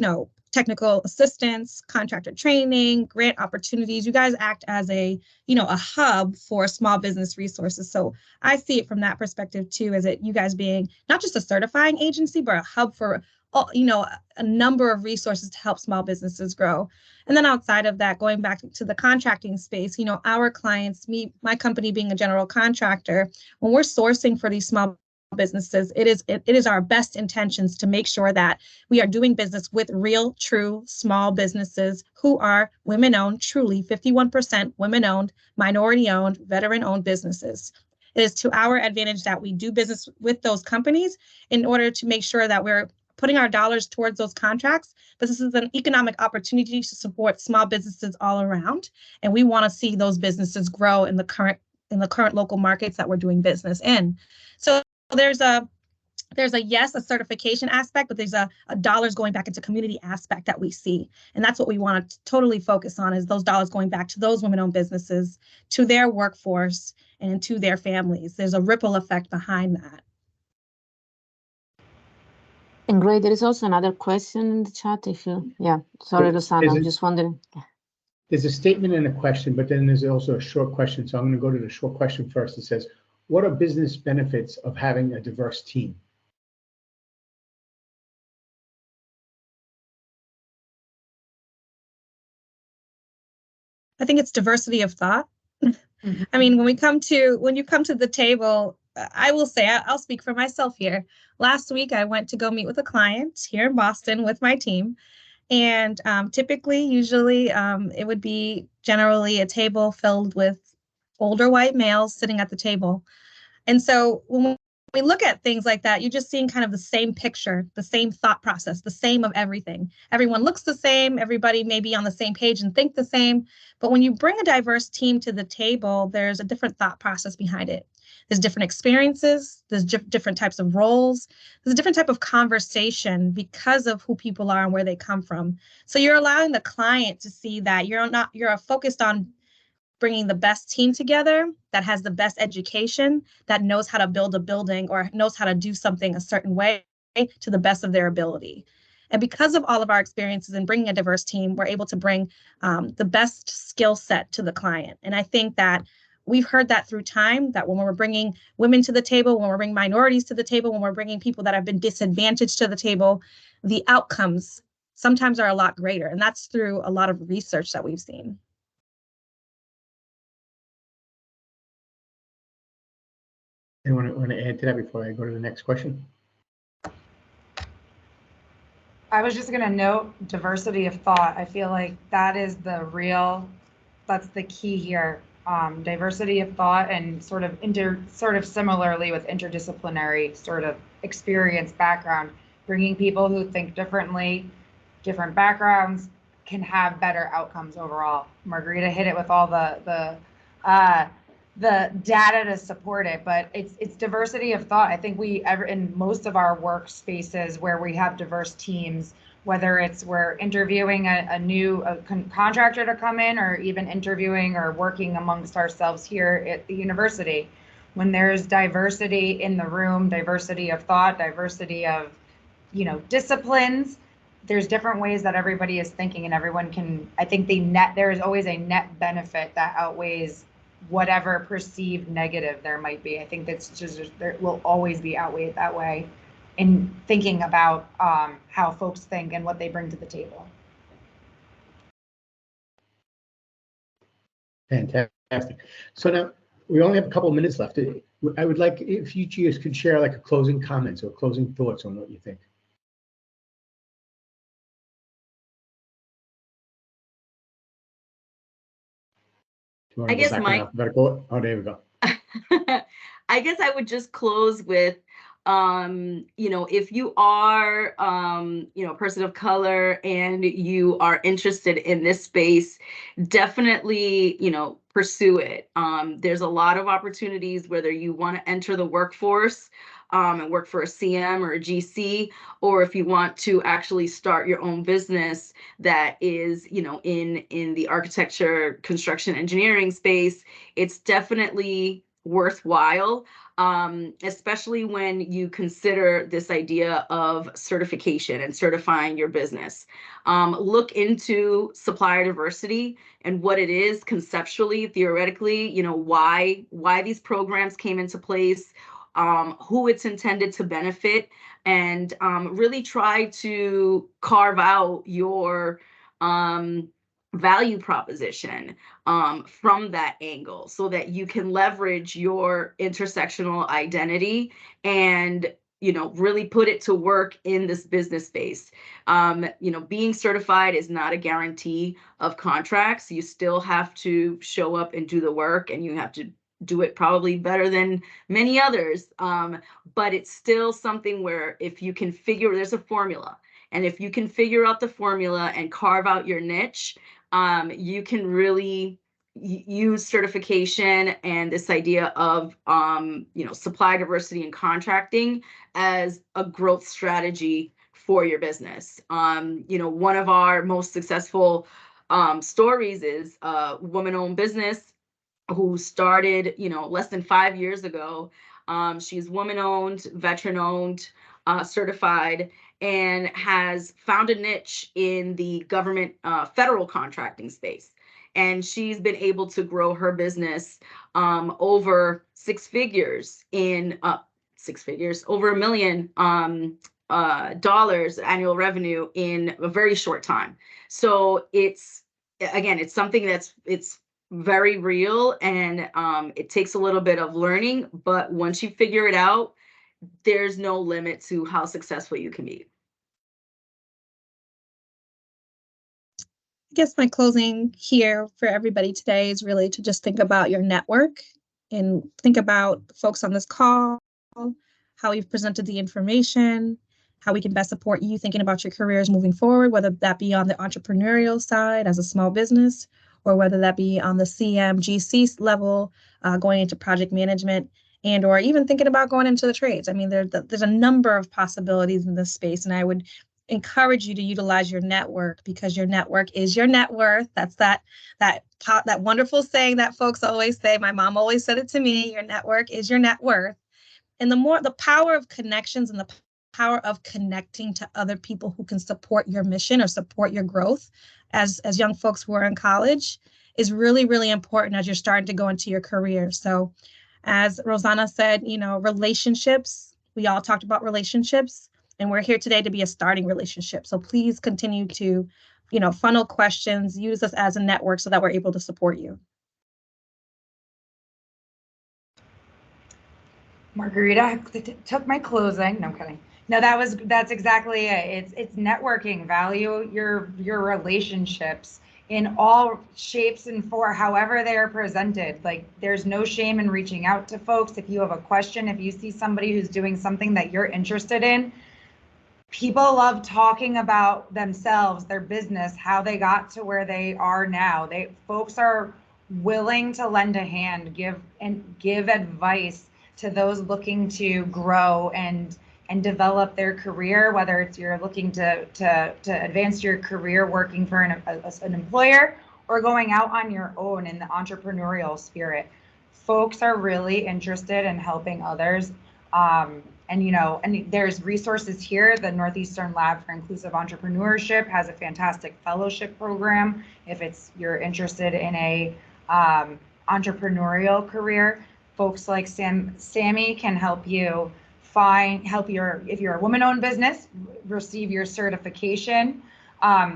[SPEAKER 4] technical assistance, contractor training, grant opportunities. You guys act as a hub for small business resources. So I see it from that perspective too, as you guys being not just a certifying agency, but a hub for a number of resources to help small businesses grow. And then outside of that, going back to the contracting space, our clients, my company being a general contractor, when we're sourcing for these small businesses, it is our best intentions to make sure that we are doing business with real, true small businesses who are women-owned, truly 51% women-owned, minority-owned, veteran-owned businesses. It is to our advantage that we do business with those companies in order to make sure that we're putting our dollars towards those contracts. But this is an economic opportunity to support small businesses all around, and we want to see those businesses grow in the current local markets that we're doing business in. So there's a certification aspect, but there's a dollars going back into community aspect that we see. And that's what we want to totally focus on, is those dollars going back to those women-owned businesses, to their workforce, and to their families. There's a ripple effect behind that.
[SPEAKER 1] And great, there is also another question in the chat. Sorry, Rosanna, I'm just wondering.
[SPEAKER 2] There's a statement and a question, but then there's also a short question. So I'm going to go to the short question first. It says, what are business benefits of having a diverse team?
[SPEAKER 4] I think it's diversity of thought. I mean, when you come to the table, I will say, I'll speak for myself here. Last week, I went to go meet with a client here in Boston with my team. And usually, it would be generally a table filled with older white males sitting at the table. And so when we look at things like that, you're just seeing kind of the same picture, the same thought process, the same of everything. Everyone looks the same. Everybody may be on the same page and think the same. But when you bring a diverse team to the table, there's a different thought process behind it. There's different experiences. There's different types of roles. There's a different type of conversation because of who people are and where they come from. So you're allowing the client to see that you're focused on bringing the best team together that has the best education, that knows how to build a building or knows how to do something a certain way to the best of their ability. And because of all of our experiences in bringing a diverse team, we're able to bring the best skill set to the client. And I think that we've heard that through time, that when we're bringing women to the table, when we're bringing minorities to the table, when we're bringing people that have been disadvantaged to the table, the outcomes sometimes are a lot greater. And that's through a lot of research that we've seen.
[SPEAKER 2] Anyone want to add to that before I go to the next question?
[SPEAKER 3] I was just going to note diversity of thought. I feel like that is that's the key here. Diversity of thought, and sort of similarly with interdisciplinary sort of experience background, bringing people who think differently, different backgrounds, can have better outcomes overall. Margarita hit it with all the data to support it, but it's diversity of thought. I think in most of our workspaces where we have diverse teams, whether it's we're interviewing a new contractor to come in, or even interviewing or working amongst ourselves here at the university, when there's diversity in the room, diversity of thought, diversity of disciplines, there's different ways that everybody is thinking, and everyone can, I think there is always a net benefit that outweighs whatever perceived negative there might be. I think that's just, there will always be outweighed that way in thinking about how folks think and what they bring to the table.
[SPEAKER 2] Fantastic. So now we only have a couple of minutes left. I would like if you guys could share like a closing comments or closing thoughts on what you think.
[SPEAKER 5] I guess
[SPEAKER 2] alphabetical. Oh, there we go.
[SPEAKER 5] I guess I would just close with, if you are, a person of color and you are interested in this space, definitely, pursue it. There's a lot of opportunities, whether you want to enter the workforce and work for a CM or a GC, or if you want to actually start your own business that is, in the architecture, construction, engineering space, it's definitely worthwhile, especially when you consider this idea of certification and certifying your business. Look into supplier diversity and what it is conceptually, theoretically, you know, why these programs came into place, who it's intended to benefit, and really try to carve out your value proposition from that angle so that you can leverage your intersectional identity and, you know, really put it to work in this business space. You know, being certified is not a guarantee of contracts. You still have to show up and do the work, and you have to do it probably better than many others. But it's still something where if you can figure, there's a formula. And if you can figure out the formula and carve out your niche, you can really use certification and this idea of you know, supply diversity and contracting as a growth strategy for your business. You know, one of our most successful stories is a woman-owned business who started, you know, less than 5 years ago. She's woman-owned, veteran-owned, certified, and has found a niche in the government federal contracting space. And she's been able to grow her business over six figures, over $1 million dollars annual revenue in a very short time. So it's, again, it's something it's very real, and it takes a little bit of learning, but once you figure it out, there's no limit to how successful you can be.
[SPEAKER 4] I guess my closing here for everybody today is really to just think about your network and think about folks on this call, how you've presented the information, how we can best support you thinking about your careers moving forward, whether that be on the entrepreneurial side as a small business, or whether that be on the CMGC level, going into project management, and or even thinking about going into the trades. I mean, there's a number of possibilities in this space, and I would encourage you to utilize your network, because your network is your net worth. That's that wonderful saying that folks always say. My mom always said it to me, your network is your net worth. And the power of connections and the power of connecting to other people who can support your mission or support your growth as young folks who are in college is really, really important as you're starting to go into your career. So as Rosanna said, you know, relationships, we all talked about relationships, and we're here today to be a starting relationship. So please continue to, you know, funnel questions, use us as a network so that we're able to support you.
[SPEAKER 3] Margarita took my closing. No, I'm kidding. No, that's exactly it. It's networking. Value your relationships in all shapes and forms, however they are presented. Like, there's no shame in reaching out to folks. If you have a question, if you see somebody who's doing something that you're interested in, people love talking about themselves, their business, how they got to where they are now. Folks are willing to lend a hand, give advice to those looking to grow and develop their career, whether it's you're looking to advance your career working for an employer or going out on your own in the entrepreneurial spirit. Folks are really interested in helping others. And, you know, and there's resources here. The Northeastern Lab for Inclusive Entrepreneurship has a fantastic fellowship program. If you're interested in a entrepreneurial career, folks like Sammy can help you if you're a woman-owned business, receive your certification.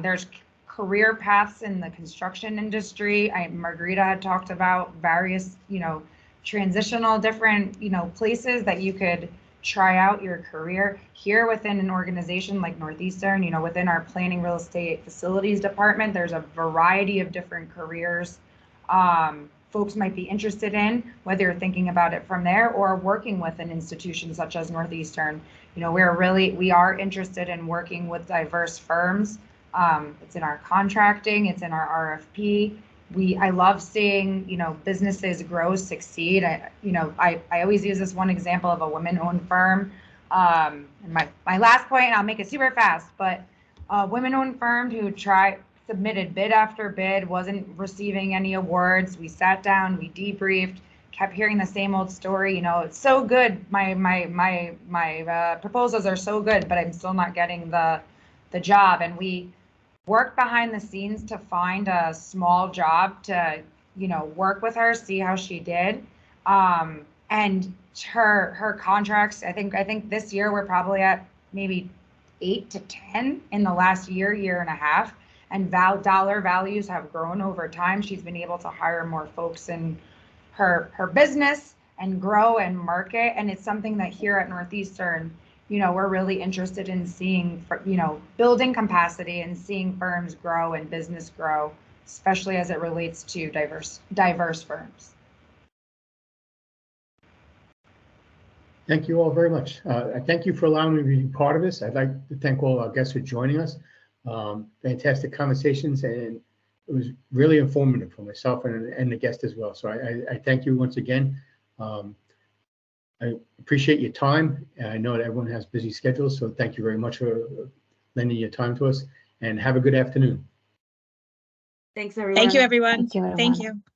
[SPEAKER 3] There's career paths in the construction industry. Margarita had talked about various, you know, transitional different, you know, places that you could try out your career here within an organization like Northeastern. You know, within our planning real estate facilities department, there's a variety of different careers folks might be interested in, whether you're thinking about it from there or working with an institution such as Northeastern. You know, we are interested in working with diverse firms. It's in our contracting, it's in our RFP. I love seeing, you know, businesses grow, succeed. I always use this one example of a women-owned firm. And my last point, and I'll make it super fast, but a women-owned firm who submitted bid after bid, wasn't receiving any awards. We sat down, we debriefed, kept hearing the same old story. You know, it's so good. My proposals are so good, but I'm still not getting the job. And we worked behind the scenes to find a small job to, you know, work with her, see how she did. And her contracts, I think this year we're probably at maybe 8 to 10 in the last year and a half. And dollar values have grown over time. She's been able to hire more folks in her business and grow and market. And it's something that here at Northeastern, you know, we're really interested in seeing, you know, building capacity and seeing firms grow and business grow, especially as it relates to diverse firms.
[SPEAKER 2] Thank you all very much. I thank you for allowing me to be part of this. I'd like to thank all our guests for joining us. Fantastic conversations, and it was really informative for myself and the guest as well. So I thank you once again. I appreciate your time. I know that everyone has busy schedules, so thank you very much for lending your time to us, and have a good afternoon.
[SPEAKER 5] Thanks, everyone.
[SPEAKER 4] Thank you, everyone.
[SPEAKER 1] Thank you, everyone.
[SPEAKER 4] Thank you.